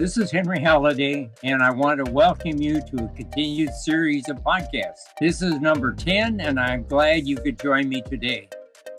This is Henry Halladay, and I want to welcome you to a continued series of podcasts. This is number 10, and I'm glad you could join me today.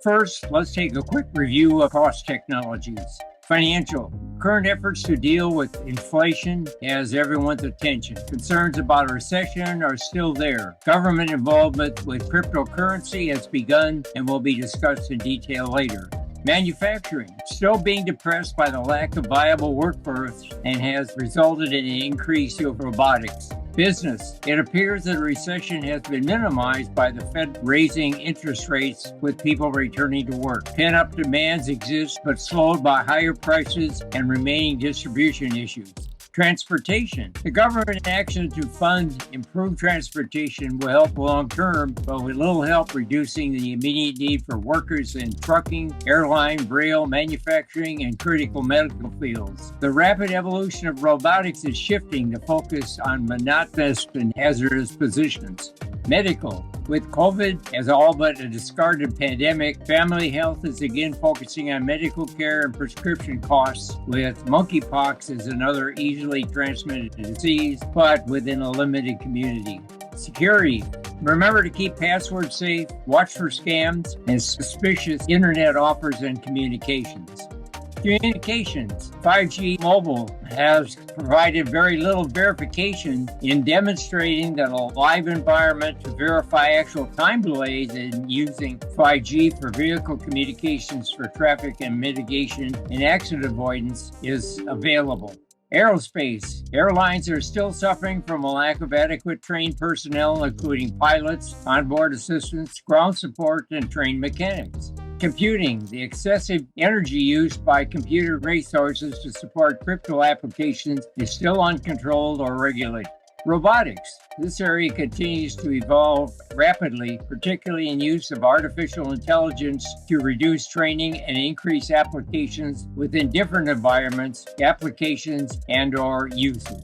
First, let's take a quick review of cost technologies. Financial. Current efforts to deal with inflation has everyone's attention. Concerns about a recession are still there. Government involvement with cryptocurrency has begun and will be discussed in detail later. Manufacturing, still being depressed by the lack of viable workforce and has resulted in an increase of robotics. Business, it appears that a recession has been minimized by the Fed raising interest rates with people returning to work. Pent-up demands exist but slowed by higher prices and remaining distribution issues. Transportation. The government action to fund improved transportation will help long term, but with little help reducing the immediate need for workers in trucking, airline, rail, manufacturing, and critical medical fields. The rapid evolution of robotics is shifting to focus on monotonous and hazardous positions. Medical. With COVID as all but a discarded pandemic, family health is again focusing on medical care and prescription costs, with monkeypox as another easily transmitted disease, but within a limited community. Security. Remember to keep passwords safe, watch for scams, and suspicious internet offers and communications. Communications. 5G mobile has provided very little verification in demonstrating that a live environment to verify actual time delays in using 5G for vehicle communications for traffic and mitigation and accident avoidance is available. Aerospace. Airlines are still suffering from a lack of adequate trained personnel, including pilots, onboard assistants, ground support, and trained mechanics. Computing. The excessive energy used by computer resources to support crypto applications is still uncontrolled or regulated. Robotics. This area continues to evolve rapidly, particularly in use of artificial intelligence to reduce training and increase applications within different environments, applications, and/or uses.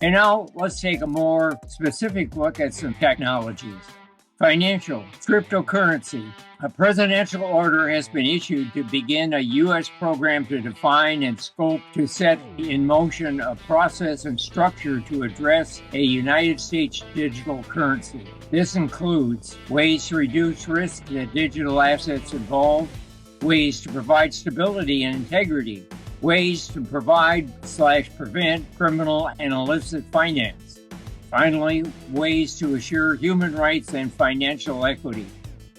And now let's take a more specific look at some technologies. Financial. Cryptocurrency. A presidential order has been issued to begin a U.S. program to define and scope to set in motion a process and structure to address a United States digital currency. This includes ways to reduce risk that digital assets involve, ways to provide stability and integrity, ways to provide/prevent criminal and illicit finance. Finally, ways to assure human rights and financial equity.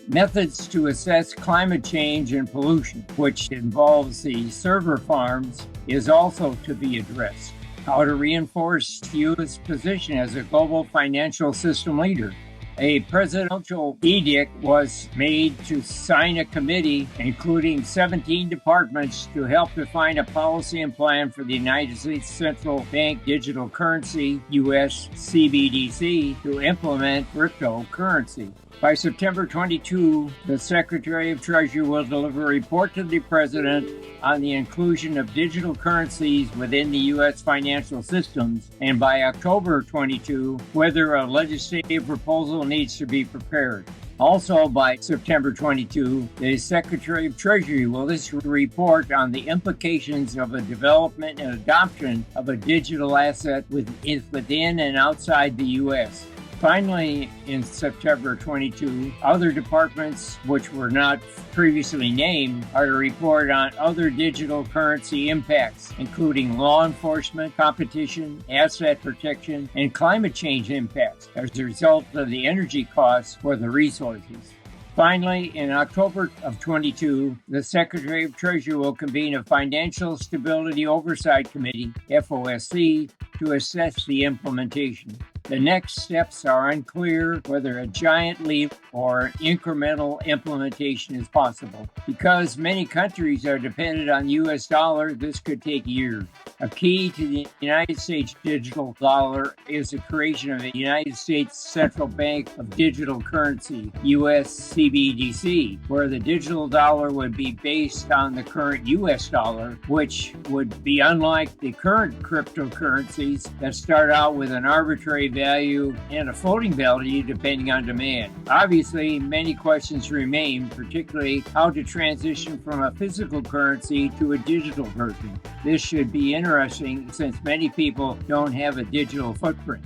Methods to assess climate change and pollution, which involves the server farms, is also to be addressed. How to reinforce the U.S. position as a global financial system leader. A presidential edict was made to sign a committee, including 17 departments, to help define a policy and plan for the United States Central Bank Digital Currency, U.S. CBDC, to implement cryptocurrency. By September 22, the Secretary of Treasury will deliver a report to the President on the inclusion of digital currencies within the U.S. financial systems, and by October 22, whether a legislative proposal needs to be prepared. Also, by September 22, the Secretary of Treasury will issue a report on the implications of a development and adoption of a digital asset within and outside the U.S. Finally, in September 22, other departments, which were not previously named, are to report on other digital currency impacts, including law enforcement, competition, asset protection, and climate change impacts as a result of the energy costs for the resources. Finally, in October of 22, the Secretary of Treasury will convene a Financial Stability Oversight Committee, FOSC, to assess the implementation. The next steps are unclear whether a giant leap or incremental implementation is possible. Because many countries are dependent on the U.S. dollar, this could take years. A key to the United States digital dollar is the creation of a United States Central Bank of Digital Currency, U.S. CBDC, where the digital dollar would be based on the current U.S. dollar, which would be unlike the current cryptocurrencies that start out with an arbitrary value and a floating value depending on demand. Obviously, many questions remain, particularly how to transition from a physical currency to a digital version. This should be interesting since many people don't have a digital footprint.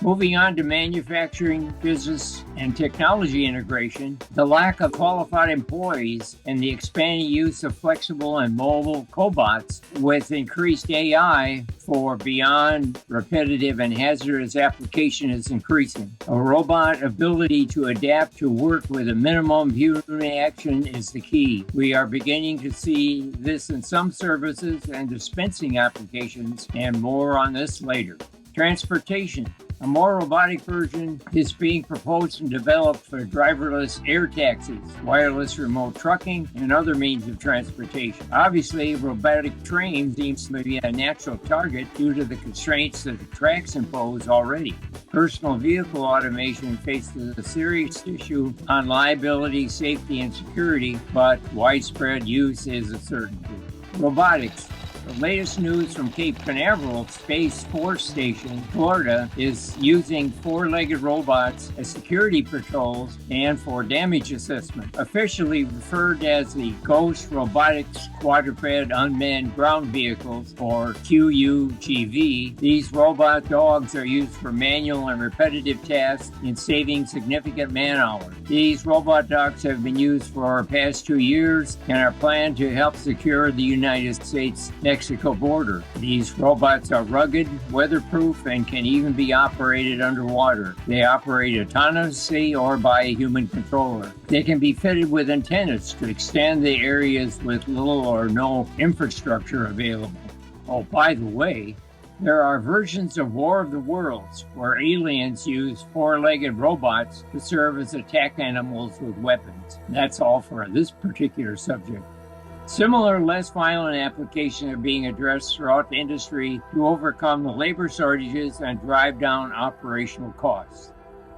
Moving on to manufacturing, business, and technology integration, the lack of qualified employees and the expanding use of flexible and mobile cobots with increased AI for beyond repetitive and hazardous application is increasing. A robot ability to adapt to work with a minimum human action is the key. We are beginning to see this in some services and dispensing applications, and more on this later. Transportation. A more robotic version is being proposed and developed for driverless air taxis, wireless remote trucking, and other means of transportation. Obviously, robotic trains seems to be a natural target due to the constraints that the tracks impose already. Personal vehicle automation faces a serious issue on liability, safety, and security, but widespread use is a certainty. Robotics. The latest news from Cape Canaveral Space Force Station, Florida, is using four-legged robots as security patrols and for damage assessment. Officially referred as the Ghost Robotics Quadruped Unmanned Ground Vehicles, or QUGV, these robot dogs are used for manual and repetitive tasks in saving significant man-hours. These robot dogs have been used for the past 2 years and are planned to help secure the United States-Mexico border. These robots are rugged, weatherproof, and can even be operated underwater. They operate autonomously or by a human controller. They can be fitted with antennas to extend the areas with little or no infrastructure available. Oh, by the way, there are versions of War of the Worlds where aliens use four-legged robots to serve as attack animals with weapons. That's all for this particular subject. Similar, less violent applications are being addressed throughout the industry to overcome the labor shortages and drive down operational costs.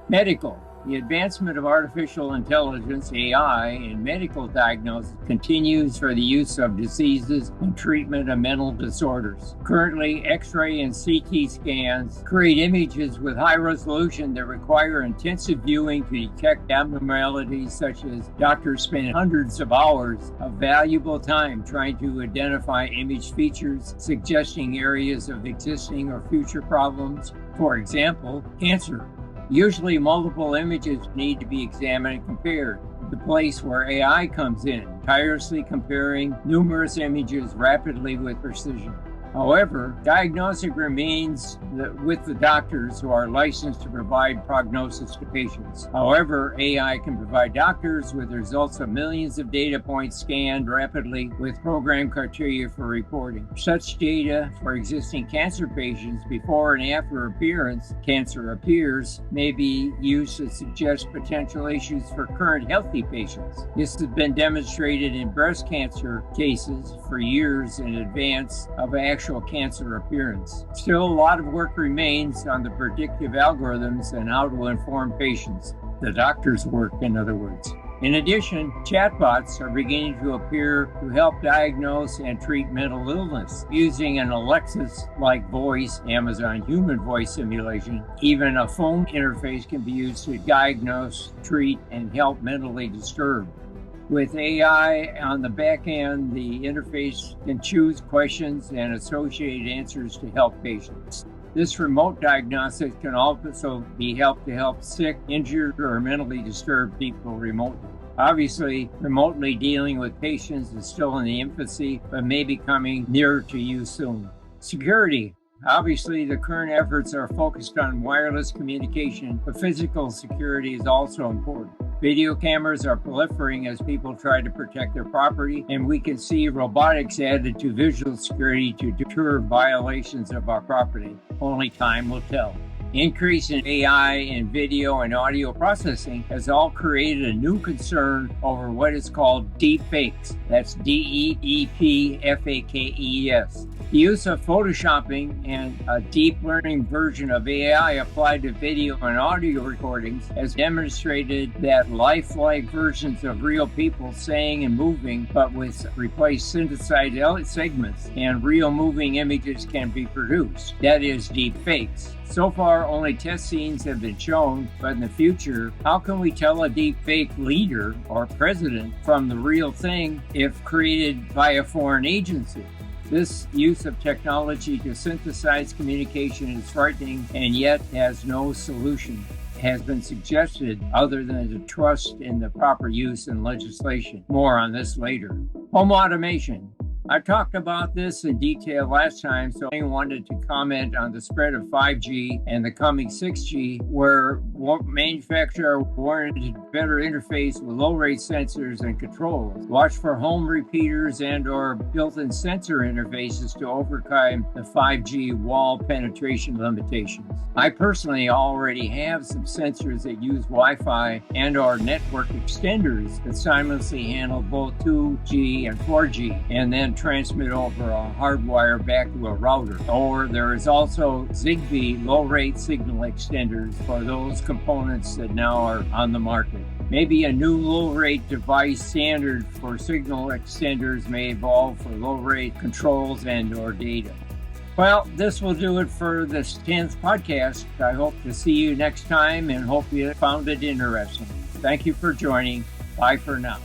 Medical. The advancement of artificial intelligence, AI, in medical diagnosis continues for the use of diseases and treatment of mental disorders. Currently, X-ray and CT scans create images with high resolution that require intensive viewing to detect abnormalities, such as doctors spend hundreds of hours of valuable time trying to identify image features, suggesting areas of existing or future problems. For example, cancer. Usually multiple images need to be examined and compared. The place where AI comes in, tirelessly comparing numerous images rapidly with precision. However, diagnostic remains with the doctors who are licensed to provide prognosis to patients. However, AI can provide doctors with results of millions of data points scanned rapidly with programmed criteria for reporting. Such data for existing cancer patients before and after cancer appears may be used to suggest potential issues for current healthy patients. This has been demonstrated in breast cancer cases for years in advance of actual cancer appearance. Still, a lot of work remains on the predictive algorithms and how to inform patients. The doctor's work, in other words. In addition, chatbots are beginning to appear to help diagnose and treat mental illness. Using an Alexa-like voice, Amazon human voice simulation, even a phone interface can be used to diagnose, treat, and help mentally disturbed. With AI on the back end, the interface can choose questions and associate answers to help patients. This remote diagnostics can also be helped to help sick, injured, or mentally disturbed people remotely. Obviously, remotely dealing with patients is still in the infancy, but may be coming nearer to you soon. Security. Obviously, the current efforts are focused on wireless communication, but physical security is also important. Video cameras are proliferating as people try to protect their property, and we can see robotics added to visual security to deter violations of our property. Only time will tell. Increase in AI in video and audio processing has all created a new concern over what is called deep fakes. That's DEEPFAKES. The use of photoshopping and a deep learning version of AI applied to video and audio recordings has demonstrated that lifelike versions of real people saying and moving, but with replaced synthesized segments and real moving images can be produced. That is deep fakes. So far, only test scenes have been shown, but in the future, how can we tell a deepfake leader or president from the real thing if created by a foreign agency? This use of technology to synthesize communication is frightening and yet has no solution. Has been suggested other than to trust in the proper use in legislation. More on this later. Home automation. I talked about this in detail last time, so I wanted to comment on the spread of 5G and the coming 6G, where manufacturer warranted better interface with low-rate sensors and controls. Watch for home repeaters and or built-in sensor interfaces to overcome the 5G wall penetration limitations. I personally already have some sensors that use Wi-Fi and or network extenders that simultaneously handle both 2G and 4G, and then transmit over a hardwire back to a router. Or there is also Zigbee low-rate signal extenders for those components that now are on the market. Maybe a new low-rate device standard for signal extenders may evolve for low-rate controls and or data. Well, this will do it for this 10th podcast. I hope to see you next time and hope you found it interesting. Thank you for joining. Bye for now.